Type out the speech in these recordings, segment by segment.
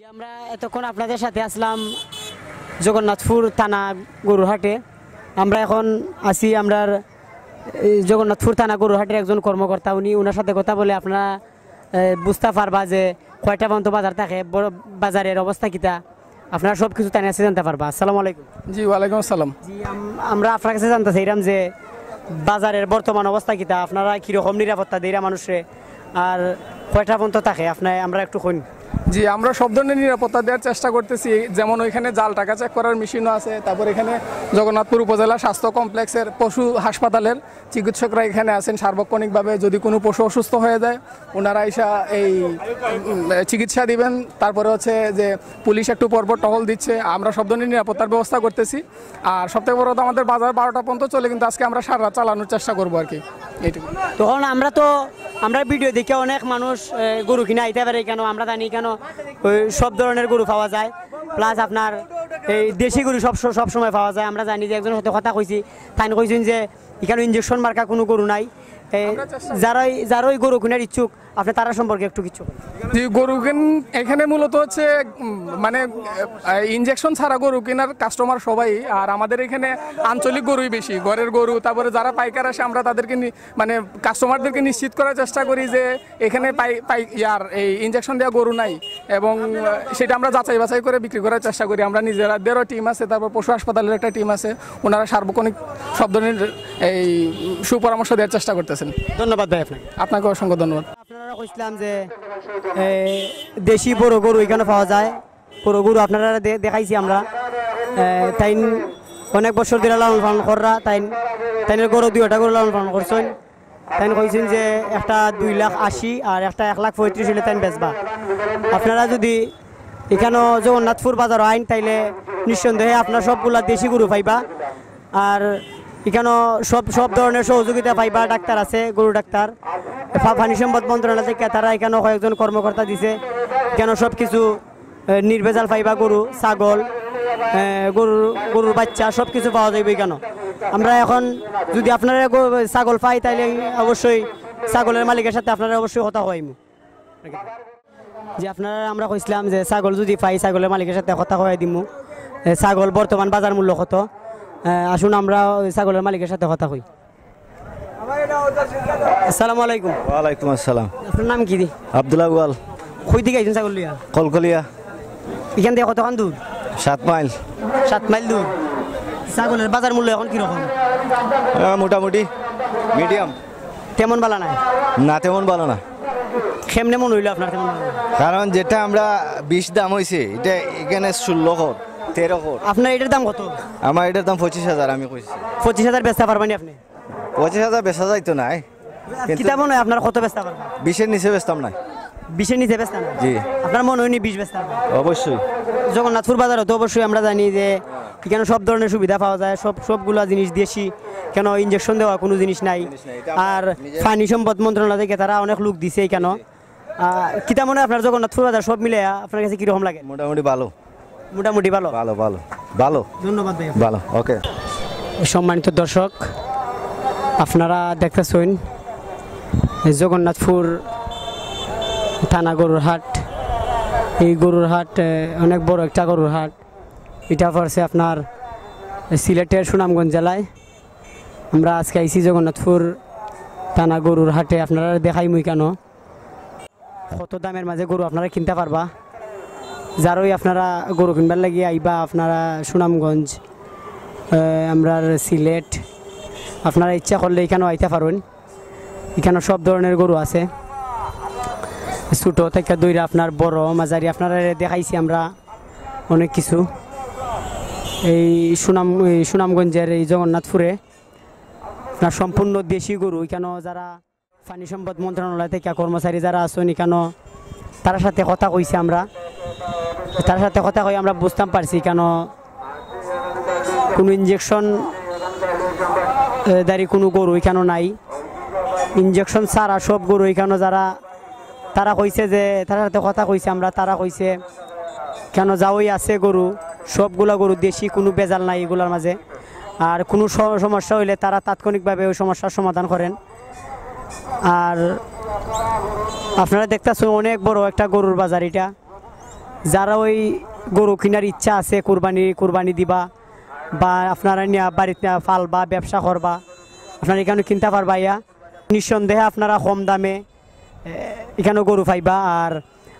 আমরা এতক্ষণ আপনাদের সাথে আসলাম জগন্নাথপুর থানা গরুরহাটে। আমরা এখন আছি আমরা জগন্নাথপুর থানা গরুরহাটের একজন কর্মকর্তা, ওনার সাথে কথা বলে আপনারা বুঝতে পারবা যে কয়টা পর্যন্ত বাজার থাকে, বাজারের অবস্থা কিতা, আপনারা সব কিছু তাই আছে জানতে পারবা। আসসালামু আলাইকুম। জি ওয়ালাইকুম আসসালাম। জি আমরা আপনার কাছে জানতে চাইলাম যে বাজারের বর্তমান অবস্থা কিতা, আপনারা কীরকম নিরাপত্তা দেইরা মানুষে আর কয়টা পর্যন্ত থাকে আমরা একটু শুনি। জি আমরা সব ধরনের নিরাপত্তা দেওয়ার চেষ্টা করতেছি, যেমন ওইখানে জাল টাকা চেক করার মেশিনও আছে। তারপর এখানে জগন্নাথপুর উপজেলা স্বাস্থ্য কমপ্লেক্সের পশু হাসপাতালের চিকিৎসকরা এখানে আছেন সার্বক্ষণিকভাবে। যদি কোনো পশু অসুস্থ হয়ে যায় ওনারা এসা এই চিকিৎসা দিবেন। তারপরে হচ্ছে যে পুলিশ একটু পরপর টহল দিচ্ছে। আমরা সব ধরনের নিরাপত্তার ব্যবস্থা করতেছি। আর সবথেকে বড় কথা আমাদের বাজার 12টা পর্যন্ত চলে, কিন্তু আজকে আমরা সারা রাত চালানোর চেষ্টা করবো আর কি। এইটুকু। তখন আমরা ভিডিও দেখে অনেক মানুষ গরু কিনে আইতে পারে, কেন আমরা জানি কেন সব ধরনের গরু পাওয়া যায়, প্লাস আপনার এই দেশি গরু সব সময় পাওয়া যায়। আমরা জানি যে একজনের সাথে কথা কইছি, তাই কইছেন যে এখানে ইঞ্জেকশন মার্কা কোনো গরু নাই। যারাই গরু কেনার ইচ্ছুক আপনি তারা সম্পর্কে একটু কিছু। জি গরু এখানে মূলত হচ্ছে মানে ইনজেকশন ছাড়া গরু কেনার কাস্টমার সবাই। আর আমাদের এখানে আঞ্চলিক গরুই বেশি, ঘরের গরু। তারপরে যারা পাইকার আসে আমরা তাদেরকে মানে কাস্টমারদেরকে নিশ্চিত করার চেষ্টা করি যে এখানে এই ইনজেকশন দেওয়া গরু নাই, এবং সেটা আমরা যাচাই বাছাই করে বিক্রি করার চেষ্টা করি। আমরা নিজেদেরও টিম আছে, তারপর পশু হাসপাতালের একটা টিম আছে, ওনারা সার্বক্ষণিক সব ধরনের এই সুপরামর্শ দেওয়ার চেষ্টা করতেছেন। ধন্যবাদ ভাই আপনাকে অসংখ্য ধন্যবাদ। আপনারা কইছিলাম যে দেশি বড় গরু এখানে পাওয়া যায়, বড় গরু আপনারা দেখাইছি আমরা। তাই অনেক বছর ধরে লালন পালন করা, তাইনের গরু 2টা গরু লালন পালন করছেন। তাই কইছেন যে একটা 2,80,000 আর একটা 1,35,000 হলে তাই বেচবা। আপনারা যদি এখানে জগন্নাথপুর বাজার আইন তাইলে নিঃসন্দেহে আপনার সবগুলা দেশি গরু পাইবা। আর এখানে সব ধরনের সহযোগিতা পাইবা। ডাক্তার আছে, গরু ডাক্তার, পানি সম্পদ মন্ত্রণালয় থেকে তারা এখানে কয়েকজন কর্মকর্তা দিছে। এখানে সব কিছু নির্ভেজাল পাইবা, গরু, ছাগল, গরুর বাচ্চা সব কিছু পাওয়া যাবে এখানে। আমরা এখন যদি আপনারা ছাগল পাই তাইলে অবশ্যই ছাগলের মালিকের সাথে আপনারা অবশ্যই কথা হইমু যে আপনারা আমরা কইছিলাম যে ছাগল যদি পাই ছাগলের মালিকের সাথে কথা হয়ে দিমু। ছাগল বর্তমান বাজার মূল্য কত, আসুন আমরা ছাগলের মালিকের সাথে কথা কই। আসসালামু আলাইকুম। ওয়ালাইকুম আসসালাম। আপনার নাম কি? আব্দুল্লাহ গোয়াল। কই দিকে আইছেন ছাগল লিয়া? কলকলিয়া। এখান থেকে কতক্ষণ দূর? 7 মাইল। 7 মাইল দূর। ছাগলের বাজার মূল্য এখন কিরকম? মোটামুটি মিডিয়াম। তেমন ভালো নাই? না তেমন ভালো না। কেমনে মন হইল আপনার তেমন? কারণ যেটা আমরা 20 দাম হয়েছে এটা এখানে 16 13। আপনার এটার দাম কত? আমার এটার দাম 25,000 আমি কইছি। 25,000 বেচতে পারবেন আপনি? 25,000 বেচা যাইতো নাই। কিতা মনে হয় আপনার কত বেচতে পারবেন? 20-এর নিচে বেচতাম না। 20-এর নিচে বেচতেন? জি। আপনার মনে হয়নি 20 বেচতে পারবেন? অবশ্যই। জগন্নাথপুর বাজারে তো অবশ্যই আমরা জানি যে এখানে সব ধরনের সুবিধা পাওয়া যায়, সবগুলা জিনিস দেশি, কেন ইঞ্জেকশন দেওয়া কোনো জিনিস নাই। আর পানি সম্পদ মন্ত্রণালয় থেকে তারা অনেক লোক দিছে কেন। কিতা মনে হয় আপনার জগন্নাথপুর বাজার সব মিলে আপনার কাছে কিরকম লাগে? মোটামুটি ভালো। মোটামুটি ভালো। ভালো ভালো ভালো। ধন্যবাদ ভাই। ভালো, ওকে। সম্মানিত দর্শক, আপনারা দেখতেছেন জগন্নাথপুর থানা গরুর হাট। এই গরুর হাট অনেক বড় একটা গরুর হাট। এটা পড়ছে আপনার সিলেটের সুনামগঞ্জ জেলায়। আমরা আজকে আইছি জগন্নাথপুর থানা গরুর হাটে। আপনারা দেখাইমই কেন কত দামের মাঝে গরু আপনারা কিনতে পারবা। যারই আপনারা গরু কিনবার লাগিয়ে আইবা আপনারা সুনামগঞ্জ, আমরা সিলেট, আপনারা ইচ্ছা করলে এখানেও আইতে পারেন। এখানে সব ধরনের গরু আছে, ছোটো থেকে দইরা আপনার বড় মাঝারি। আপনারা দেখাইছি আমরা অনেক কিছু। এই সুনামগঞ্জের এই জগন্নাথপুরে আপনার সম্পূর্ণ দেশি গরু। এখানে যারা পানি সম্পদ মন্ত্রণালয় থেকে কর্মচারী যারা আছেন এখানে তার সাথে কথা কইছি আমরা। তার সাথে কথা কই আমরা বুঝতাম পারছি কেন কোনো ইঞ্জেকশন দাঁড়ি কোনো গরু এখানে নাই। ইঞ্জেকশন ছাড়া সব গরু এখানে তারা কইছে যে তার সাথে কথা কইছে আমরা। তারা কইছে কেন যাওই আছে গরু, সবগুলা গরু দেশি, কোনো বেজাল নাই এগুলার মাঝে। আর কোনো সমস্যা হইলে তারা তাৎক্ষণিকভাবে ওই সমস্যার সমাধান করেন। আর আপনারা দেখতেছেন অনেক বড় একটা গরুর বাজার। এটা যারা ওই গরু কেনার ইচ্ছা আছে কুরবানি দিবা বা আপনারা নিয়ে বাড়িতে ফালবা ব্যবসা করবা আপনারা এখানে কিনতে পারবা ইয়া নিঃসন্দেহে আপনারা কম দামে এখানে গরু পাইবা। আর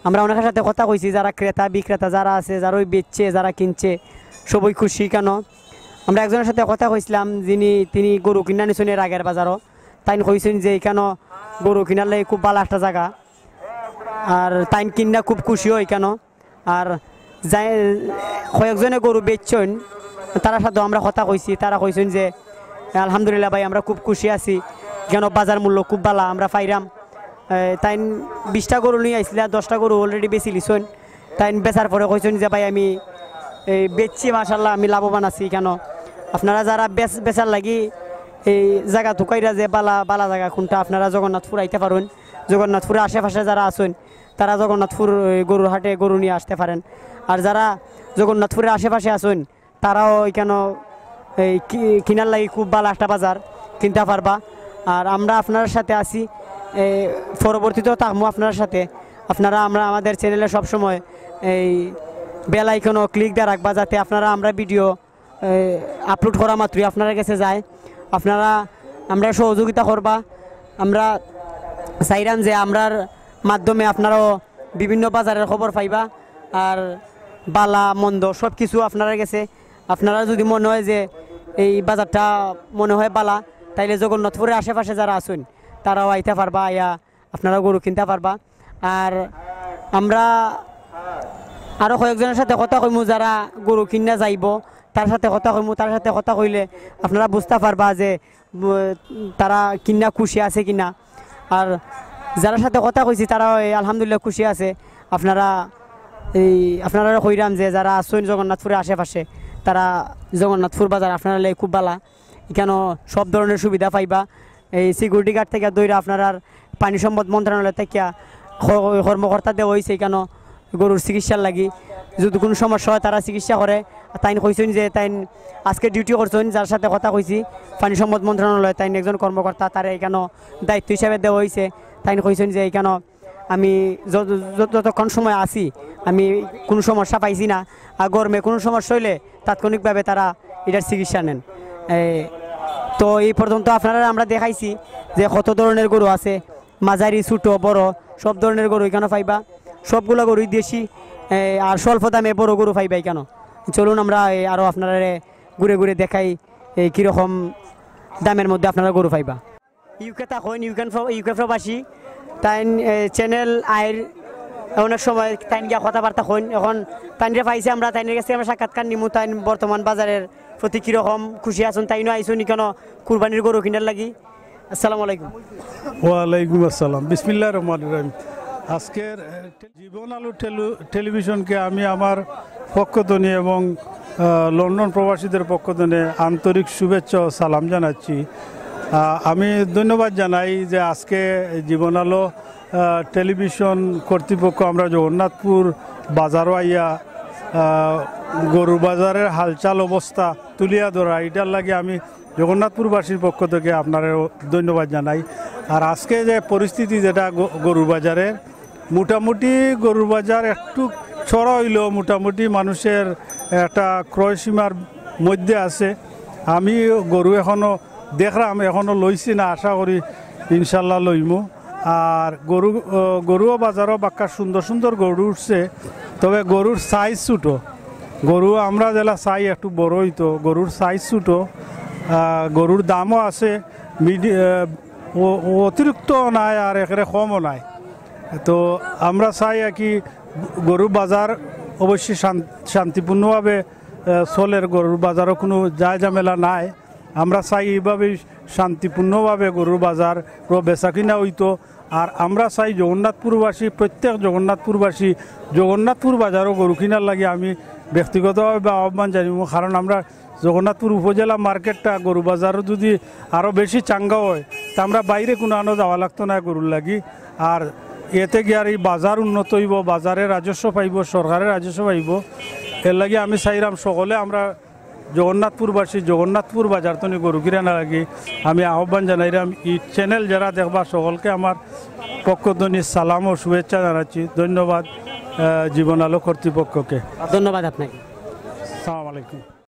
আমরা অনেকের সাথে কথা কইছি যারা ক্রেতা বিক্রেতা যারা আছে যারা ওই বেচছে যারা কিনছে সবই খুশি। কেন আমরা একজনের সাথে কথা কইছিলাম তিনি গরু কিনা নিছেন এর আগের বাজারও, তাই কইছেন যে এখানে গরু কিনার লাগে খুব ভালো একটা জায়গা আর তাই কিনা খুব খুশি হয় কেন। আর যাই কয়েকজনে গরু বেচছেন তারা সাথে আমরা কথা কইছি, তারা কইছেন যে আলহামদুলিল্লাহ ভাই আমরা খুব খুশি আছি কেন বাজার মূল্য খুব ভালো আমরা পাইরাম। তাই 20টা গরু নিয়ে আসলে 10টা গরু অলরেডি বেশি লিছেন, তাই বেচার পরে কইছেন যে ভাই আমি বেচছি মাশাল্লাহ আমি লাভবান আছি। কেন আপনারা যারা বেচার লাগি এই জায়গা ঢুকাইরা যে বালা জায়গা কোনটা আপনারা জগন্নাথপুর আইতে পারেন, জগন্নাথপুরের আশেপাশে যারা আছেন তারা জগন্নাথপুর গরুর হাটে গরু নিয়ে আসতে পারেন। আর যারা জগন্নাথপুরের আশেপাশে আছেন তারাও এখানে এই কিনার লাগি খুব ভালো একটা বাজার কিনতে পারবা। আর আমরা আপনার সাথে আছি, পরবর্তীতেও থাকবো আপনার সাথে। আমরা আমাদের চ্যানেলে সবসময় এই বেল আইকনও ক্লিক দিয়ে রাখবা যাতে আমরা ভিডিও আপলোড করা মাত্রই আপনার কাছে যায়। আমরা সহযোগিতা করবা। আমরা চাইলাম যে আমরার মাধ্যমে আপনারাও বিভিন্ন বাজারের খবর পাইবা আর বালা মন্দ সব কিছু আপনারা গেছে। আপনারা যদি মনে হয় যে এই বাজারটা মনে হয় বালা তাইলে জগন্নাথপুরের আশেপাশে যারা আছেন তারাও আইতে পারবা, আয়া আপনারা গরু কিনতে পারবা। আর আমরা আরও কয়েকজনের সাথে কথা কইমু যারা গরু কিনা যাইব তার সাথে কথা কইমু, তার সাথে কথা কইলে আপনারা বুঝতে পারবা যে তারা কিনা খুশি আছে কিনা। আর যারা সাথে কথা কইছি তারা আলহামদুলিল্লাহ খুশি আছে। আপনারা কইরাম যে যারা আছেন জগন্নাথপুরের আশেপাশে তারা জগন্নাথপুর বাজার আপনারা খুব ভালো, এখানে সব ধরনের সুবিধা পাইবা। এই সিকিউরিটি গার্ড থেকে দইরা আপনার পানি সম্পদ মন্ত্রণালয় থেকে কর্মকর্তা দেওয়া হয়েছে এখানে গরুর চিকিৎসার লাগি, যদি কোনো সমস্যা হয় তারা চিকিৎসা করে। তাই কইছেন যে তাই আজকে ডিউটি করছেন যার সাথে কথা কইছি পানি সম্পদ মন্ত্রণালয় তাই একজন কর্মকর্তা তারা এখানে দায়িত্ব হিসাবে দেওয়া হয়েছে। তাই কইছেন যে এখানে আমি যতক্ষণ সময় আছি আমি কোনো সমস্যা পাইছি না, আর গরমে কোনো সমস্যা হইলে তাৎক্ষণিকভাবে তারা এটার চিকিৎসা নেন। তো এই পর্যন্ত আপনারা আমরা দেখাইছি যে কত ধরনের গরু আছে, মাঝারি ছোটো বড় সব ধরনের গরু এখানে পাইবা। সবগুলো গরুই দেশি আর স্বল্প দামে বড় গরু পাইবা এখানে। চলুন আমরা আরও আপনারা ঘুরে ঘুরে দেখাই এই কীরকম দামের মধ্যে আপনারা গরু পাইবা। ইউকে থাকুন ইউকে প্রবাসী তাই চ্যানেল আয়ের অনেক সময় তাই গিয়া কথাবার্তা হন। এখন তাইনরে পাইছে আমরা তাইনের কাছে আমরা সাক্ষাৎকার নিমু। তাই বর্তমান বাজারের প্রতি কীরকম খুশি আছেন তাইনও আইসুন কেন কুরবানির গরু কিনার লাগি। আসসালামু আলাইকুম। ওয়ালাইকুম আসসালাম, বিসমিল্লাহির রহমানির রহিম। আজকের জীবন আলো টেলিভিশনকে আমি আমার পক্ষ থেকে এবং লন্ডন প্রবাসীদের পক্ষ থেকে আন্তরিক শুভেচ্ছা ও সালাম জানাচ্ছি। আমি ধন্যবাদ জানাই যে আজকে জীবন আলো টেলিভিশন কর্তৃপক্ষ আমরা জগন্নাথপুর বাজারও আইয়া গরু বাজারের হালচাল অবস্থা তুলিয়া ধরা, এটার লাগে আমি জগন্নাথপুরবাসীর পক্ষ থেকে আপনারা ধন্যবাদ জানাই। আর আজকে যে পরিস্থিতি যেটা গরুর বাজারে, মোটামুটি গরুর বাজার একটু ছড়া হইলেও মোটামুটি মানুষের একটা ক্রয় সীমার মধ্যে আছে। আমি গরু এখনও দেখলাম, এখনও লইছি না, আশা করি ইনশাল্লাহ লইমু। আর গরুও বাজারও বাক্কা সুন্দর সুন্দর গরু উঠছে, তবে গরুর সাইজ ছোটো। গরু আমরা যেটা চাই একটু বড় হইতো, গরুর সাইজ ছোটো। গরুর দামও আছে, অতিরিক্ত নাই আর একেবারে কমও নাই। তো আমরা চাই আর কি গরুর বাজার অবশ্যই শান্তিপূর্ণভাবে চলের, গরুর বাজারও কোনো যায় ঝামেলা নাই। আমরা চাই এইভাবেই শান্তিপূর্ণভাবে গরুর বাজার বেচা কিনা হইতো। আর আমরা চাই জগন্নাথপুরবাসী, প্রত্যেক জগন্নাথপুরবাসী জগন্নাথপুর বাজারও গরু কিনার লাগে আমি ব্যক্তিগতভাবে আহ্বান জানিব। কারণ আমরা জগন্নাথপুর উপজেলা মার্কেটটা গরু বাজারও যদি আরও বেশি চাঙ্গা হয় তা আমরা বাইরে কোনো আনো যাওয়া লাগতো না গরুর লাগি। আর এতে গিয়ে আর এই বাজার উন্নত হইব, বাজারের রাজস্ব পাইব, সরকারের রাজস্ব পাইব। এর লাগে আমি চাইলাম সকলে আমরা জগন্নাথপুরবাসী জগন্নাথপুর বাজার তো গরু কিনা লাগি আমি আহ্বান জানাইলাম। এই চ্যানেল যারা দেখবা সকলকে আমার পক্ষ থেকে সালাম ও শুভেচ্ছা জানাচ্ছি। ধন্যবাদ। জীবন আলো কর্তৃপক্ষকে। ধন্যবাদ আপনাকে। আসসালামু আলাইকুম।